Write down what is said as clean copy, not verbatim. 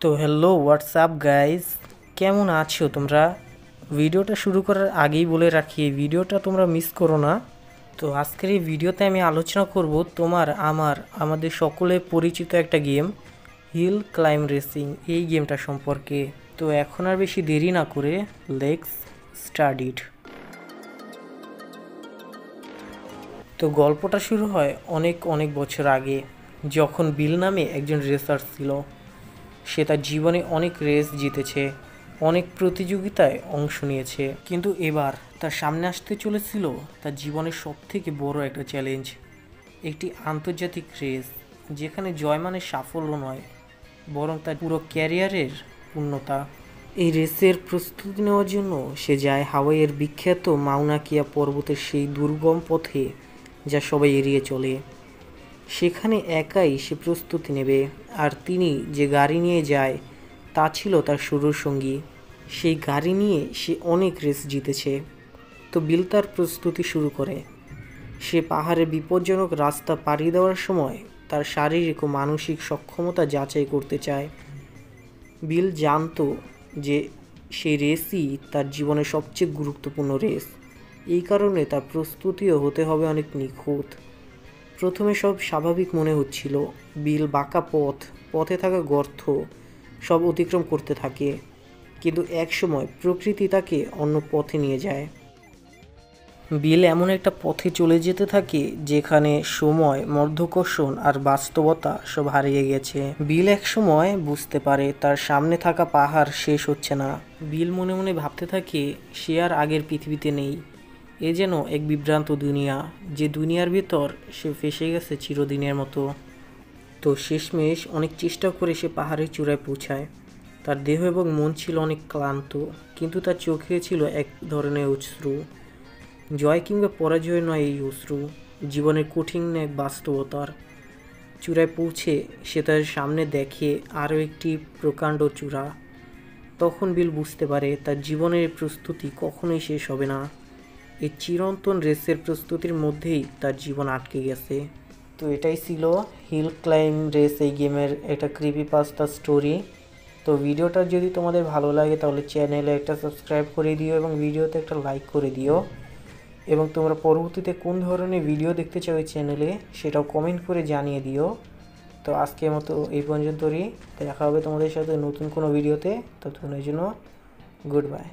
তো hello WhatsApp guys, কেমন আছো তোমরা? ভিডিওটা শুরু করার আগেই বলে রাখি, এই ভিডিওটা তোমরা মিস করো না। তো আজকের এই ভিডিওতে আমি আলোচনা করব আমাদের সকলের পরিচিত একটা গেম, হিল ক্লাইম্ব রেসিং, এই গেমটা সম্পর্কে। তো এখন আর বেশি দেরি না করে লেটস স্টার্ট ইট। তো গল্পটা শুরু হয় অনেক অনেক বছর আগে, যখন বিল নামে একজন রেসার ছিল। সে তার জীবনে অনেক রেস জিতেছে, অনেক প্রতিযোগিতায় অংশ নিয়েছে, কিন্তু এবার তার সামনে আসতে চলেছিল তার জীবনের সবথেকে বড় একটা চ্যালেঞ্জ, একটি আন্তর্জাতিক রেস, যেখানে জয় মানে সাফল্য নয়, বরং তার পুরো ক্যারিয়ারের পূর্ণতা। এই রেসের প্রস্তুতি নেওয়ার জন্য সে যায় হাওয়াইয়ের বিখ্যাত মাউনা কিয়া পর্বতের সেই দুর্গম পথে যা সবাই এড়িয়ে চলে। সেখানে একাই সে প্রস্তুতি নেবে, আর তিনি যে গাড়ি নিয়ে যায় তা ছিল তার শুরুর সঙ্গী। সেই গাড়ি নিয়ে সে অনেক রেস জিতেছে। তো বিল তার প্রস্তুতি শুরু করে। সে পাহাড়ের বিপজ্জনক রাস্তা পাড়ি দেওয়ার সময় তার শারীরিক ও মানসিক সক্ষমতা যাচাই করতে চায়। বিল জানতো যে সেই রেসই তার জীবনের সবচেয়ে গুরুত্বপূর্ণ রেস। এই কারণে তার প্রস্তুতিও হতে হবে অনেক নিখুঁত। প্রথমে সব স্বাভাবিক মনে হচ্ছিল। বিল বাঁকা পথে থাকা গর্ত সব অতিক্রম করতে থাকে, কিন্তু একসময় প্রকৃতি তাকে অন্য পথে নিয়ে যায়। বিল এমন একটা পথে চলে যেতে থাকে যেখানে সময়, মধ্যাকর্ষণ আর বাস্তবতা সব হারিয়ে গেছে। বিল এক সময় বুঝতে পারে তার সামনে থাকা পাহাড় শেষ হচ্ছে না। বিল মনে মনে ভাবতে থাকে সে আর আগের পৃথিবীতে নেই। এ যেন এক বিভ্রান্ত দুনিয়া, যে দুনিয়ার ভিতর সে ফেসে গেছে চিরদিনের মতো। তো শেষমেশ অনেক চেষ্টা করে সে পাহাড়ের চূড়ায় পৌঁছায়। তার দেহ এবং মন ছিল অনেক ক্লান্ত, কিন্তু তার চোখে ছিল এক ধরনের অশ্রু। জয় কিংবা পরাজয় নয় এই অশ্রু, জীবনের কঠিন এক বাস্তবতার। চূড়ায় পৌঁছে সে তার সামনে দেখে আরও একটি প্রকাণ্ড চূড়া। তখন বিল বুঝতে পারে তার জীবনের প্রস্তুতি কখনোই শেষ হবে না। এই চিরন্তন রেসের প্রস্তুতির মধ্যেই তার জীবন আটকে গেছে। তো এটাই ছিল হিল ক্লাইম্ব রেস, এই গেমের একটা ক্রিপিপাস্তা স্টোরি। তো ভিডিওটা যদি তোমাদের ভালো লাগে তাহলে চ্যানেলে একটা সাবস্ক্রাইব করে দিও এবং ভিডিওতে একটা লাইক করে দিও, এবং তোমরা পরবর্তীতে কোন ধরনের ভিডিও দেখতে চাও এই চ্যানেলে সেটাও কমেন্ট করে জানিয়ে দিও। তো আজকের মতো এই পর্যন্তই, দেখা হবে তোমাদের সাথে নতুন কোনো ভিডিওতে। ততক্ষণের জন্য গুড বাই।